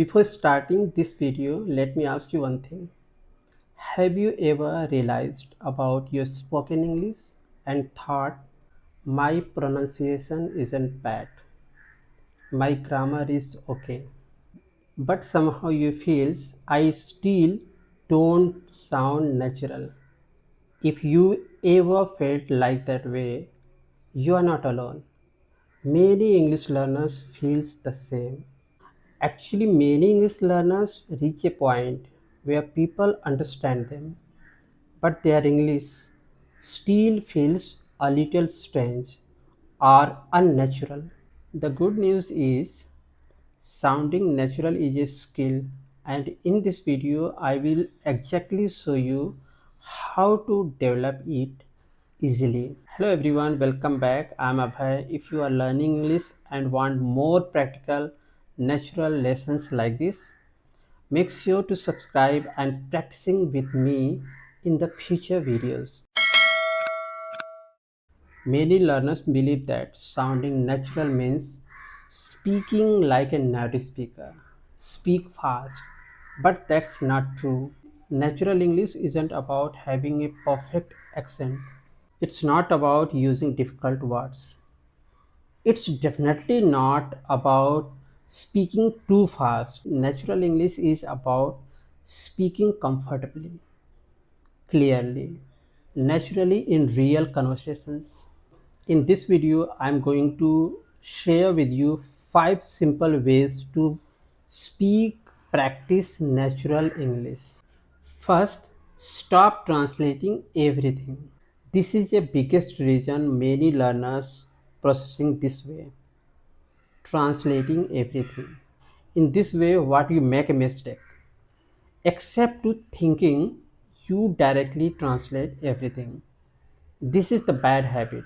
Before starting this video, let me ask you one thing. Have you ever realized about your spoken English and thought, my pronunciation isn't bad, my grammar is okay, but somehow you feels I still don't sound natural? If you ever felt like that way, you are not alone. Many English learners feels the same. Actually, many English learners reach a point where people understand them, but their English still feels a little strange or unnatural. The good news is sounding natural is a skill, and in this video, I will exactly show you how to develop it easily. Hello everyone, welcome back. I'm Abhay. If you are learning English and want more practical, natural lessons like this, make sure to subscribe and practicing with me in the future videos. Many learners believe that sounding natural means speaking like a native speaker, speak fast, but that's not true. Natural English isn't about having a perfect accent. It's not about using difficult words. It's definitely not about speaking too fast. Natural English is about speaking comfortably, clearly, naturally in real conversations. In this video, I'm going to share with you 5 simple ways to speak, practice natural English. First, stop translating everything. This is the biggest reason many learners processing this way, translating everything. In this way, what you make a mistake. Except to thinking, you directly translate everything. This is the bad habit.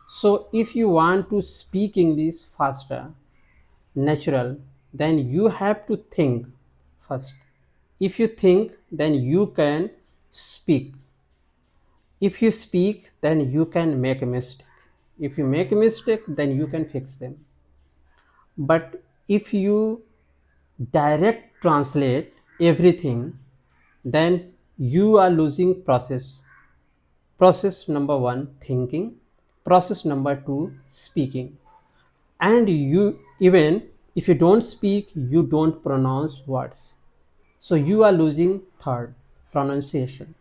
So if you want to speak English faster, natural, then you have to think first. If you think, then you can speak. If you speak, then you can make a mistake. If you make a mistake, then you can fix them. But if you direct translate everything, then you are losing process. Process number one, thinking. Process number two, speaking. And you, even if you don't speak, you don't pronounce words. So you are losing third, pronunciation.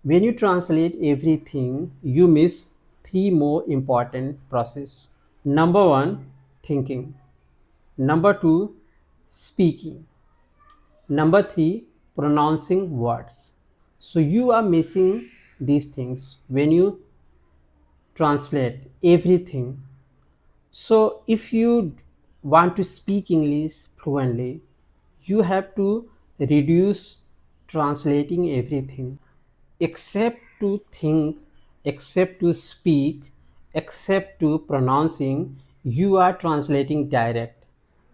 When you translate everything, you miss three more important process. Number one, thinking. Number two, speaking. Number three, pronouncing words. So you are missing these things when you translate everything. So if you want to speak English fluently, you have to reduce translating everything, except to think, except to speak, except to pronouncing, you are translating direct,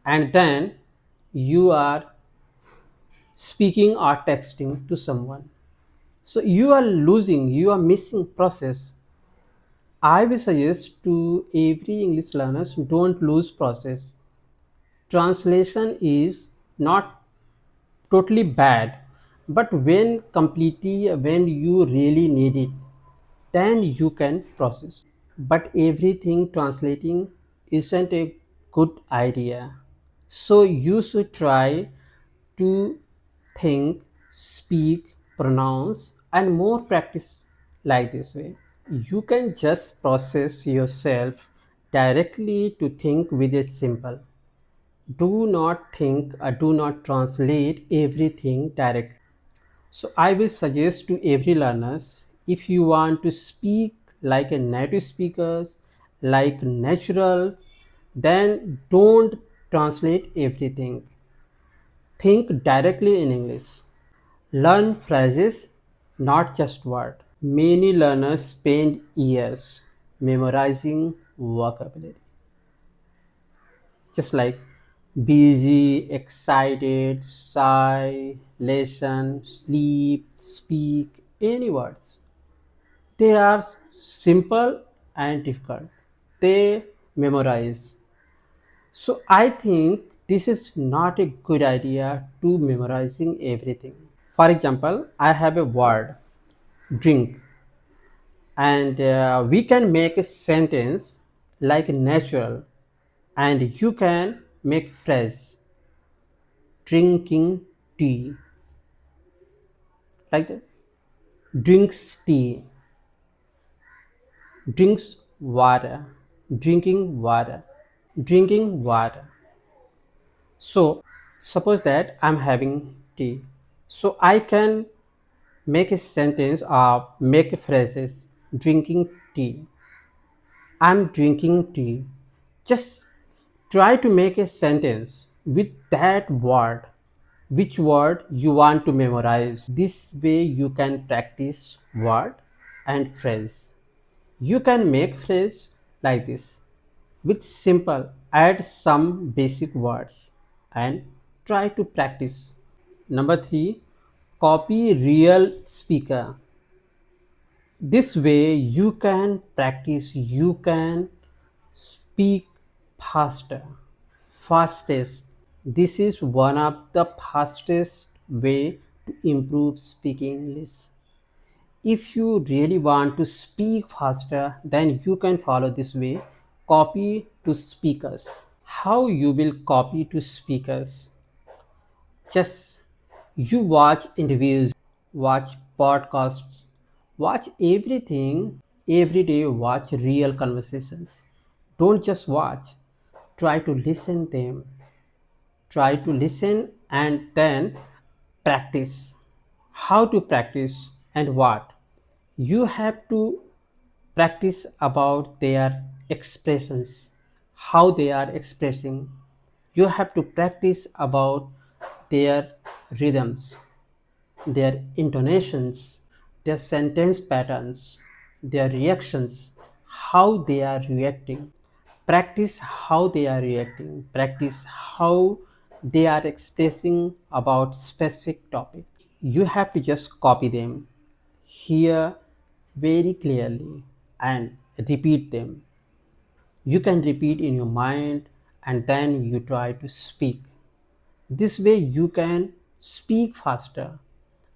and then you are speaking or texting to someone. So you are losing, you are missing process. I will suggest to every English learners, don't lose process. Translation is not totally bad, but when you really need it, then you can process. But everything translating isn't a good idea. So you should try to think, speak, pronounce, and more practice like this way. You can just process yourself directly to think with a simple. Do not think or do not translate everything directly. So I will suggest to every learners, if you want to speak like a native speakers, like natural, then don't translate everything. Think directly in English. Learn phrases, not just words. Many learners spend years memorizing vocabulary, just like busy, excited, shy, listen, sleep, speak, any words. They are simple and difficult. They memorize. So I think This is not a good idea to memorizing everything. For example, I have a word drink, and we can make a sentence like natural, and you can make phrase drinking tea like that. Drinks tea, drinks water, drinking water, drinking water. So suppose that I'm having tea. So I can make a sentence or make phrases drinking tea. I'm drinking tea. Just try to make a sentence with that word, which word you want to memorize. This way you can practice word and phrase. You can make phrase like this with simple add some basic words and try to practice. Number 3, copy real speaker. This way you can practice, you can speak faster, fastest. This is one of the fastest way to improve speaking English. If you really want to speak faster, then you can follow this way. Copy to speakers. How you will copy to speakers? Just you watch interviews, watch podcasts, watch everything every day, watch real conversations. Don't just watch, try to listen them. Try to listen and then practice. How to practice and what? You have to practice about their expressions, how they are expressing. You have to practice about their rhythms, their intonations, their sentence patterns, their reactions, how they are reacting. Practice how they are reacting, practice how they are expressing about specific topic. You have to just copy them, hear very clearly and repeat them. You can repeat in your mind and then you try to speak. This way you can speak faster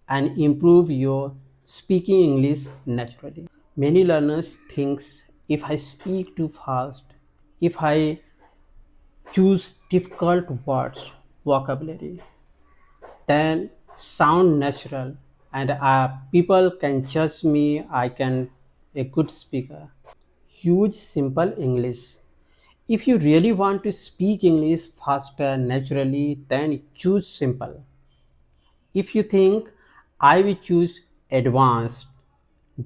and improve your speaking English naturally. Many learners thinks if I speak too fast, if I choose difficult words, vocabulary, then sound natural and people can judge me I can a good speaker. Use simple English. If you really want to speak English faster naturally, then choose simple. If you think I will choose advanced,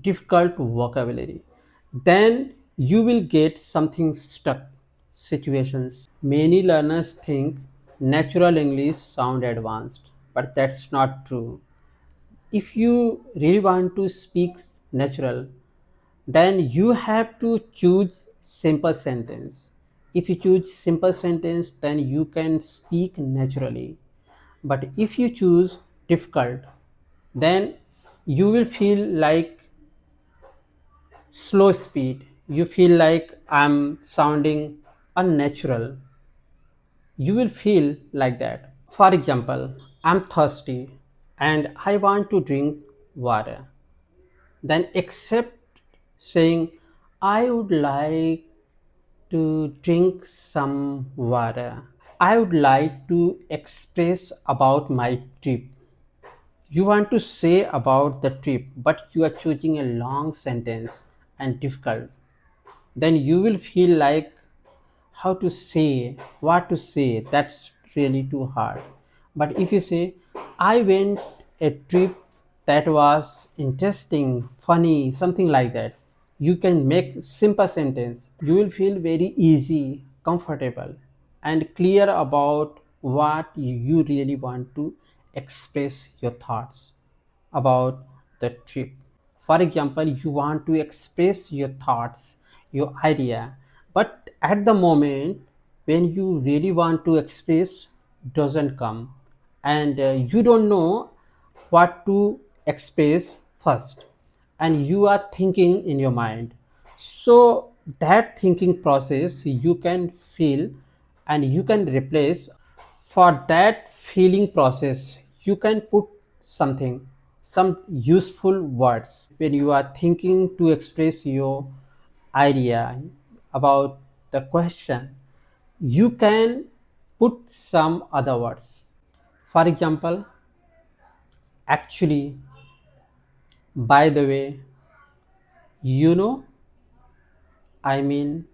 difficult vocabulary, then you will get something stuck situations. Many learners think natural English sound advanced, but that's not true. If you really want to speak natural, then you have to choose simple sentence. If you choose simple sentence, then you can speak naturally. But if you choose difficult, then you will feel like slow speed. You feel like I'm sounding unnatural. You will feel like that. For example, I'm thirsty and I want to drink water. Then accept saying, I would like to drink some water. I would like to express about my trip. You want to say about the trip, but you are choosing a long sentence and difficult. Then you will feel like how to say, what to say. That's really too hard. But if you say, I went a trip that was interesting, funny, something like that, you can make simple sentence. You will feel very easy, comfortable, and clear about what you really want to express your thoughts about the trip. For example, you want to express your thoughts, your idea, but at the moment when you really want to express doesn't come and you don't know what to express first and you are thinking in your mind. So that thinking process you can feel and you can replace For that feeling process you can put something, some useful words when you are thinking to express your idea about the question. You can put some other words. For example, actually, by the way, you know, I mean,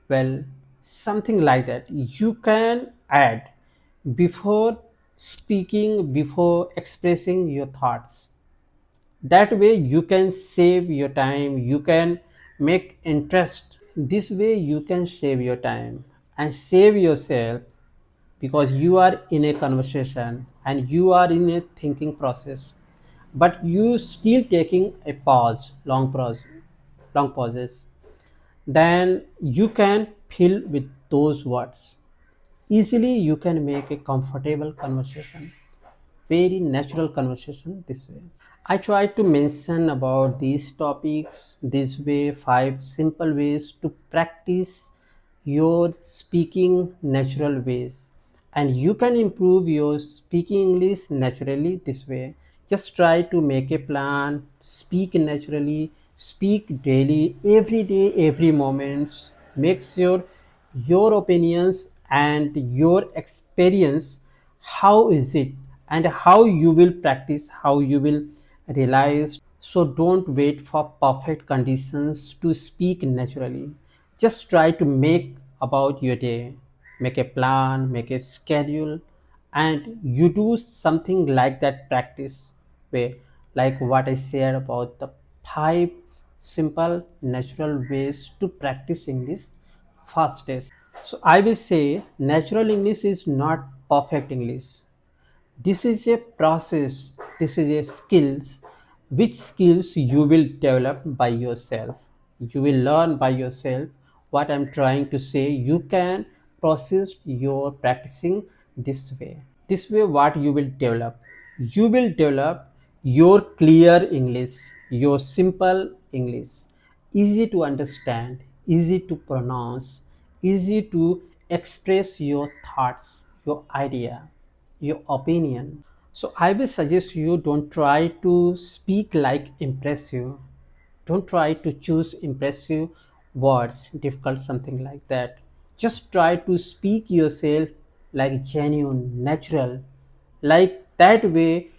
well, something like that you can add before speaking, before expressing your thoughts. That way you can save your time, you can make interest. This way you can save your time and save yourself, because you are in a conversation and you are in a thinking process, but you still taking a pause, long pauses. Then you can fill with those words. Easily you can make a comfortable conversation, very natural conversation this way. I try to mention about these topics this way, five simple ways to practice your speaking natural ways. And you can improve your speaking English naturally this way. Just try to make a plan, speak naturally, speak daily, every day, every moment. Make sure your opinions and your experience, how is it, and how you will practice, how you will realize. So don't wait for perfect conditions to speak naturally. Just try to make about your day, make a plan, make a schedule, and you do something like that practice way, like what I said about the five simple natural ways to practice English fastest. So I will say natural English is not perfect English. This is a process, this is a skills, which skills you will develop by yourself. You will learn by yourself. What I'm trying to say, you can process your practicing this way. What you will develop, you will develop your clear English, your simple English, easy to understand, easy to pronounce, easy to express your thoughts, your idea, your opinion. So I will suggest you don't try to speak like impressive. Don't try to choose impressive words, difficult, something like that. Just try to speak yourself like genuine, natural. Like that way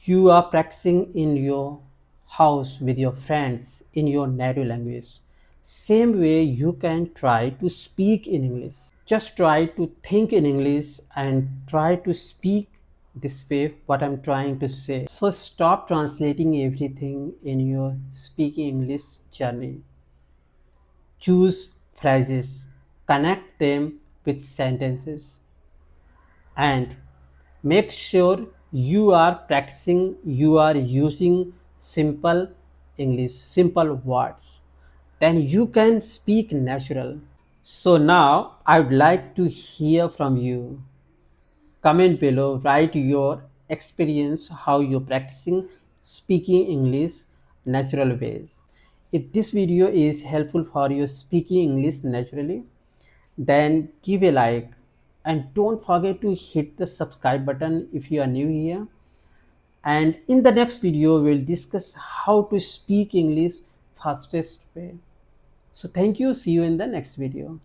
you are practicing in your house with your friends in your native language. Same way you can try to speak in English. Just try to think in English and try to speak this way, what I'm trying to say. So stop translating everything in your speaking English journey. Choose phrases, connect them with sentences, and make sure you are practicing, you are using simple English, simple words. Then you can speak natural. So now I would like to hear from you. Comment below, write your experience, how you're practicing speaking English natural ways. If this video is helpful for you speaking English naturally, then give a like and don't forget to hit the subscribe button if you are new here. And in the next video, we'll discuss how to speak English fastest way. So thank you. See you in the next video.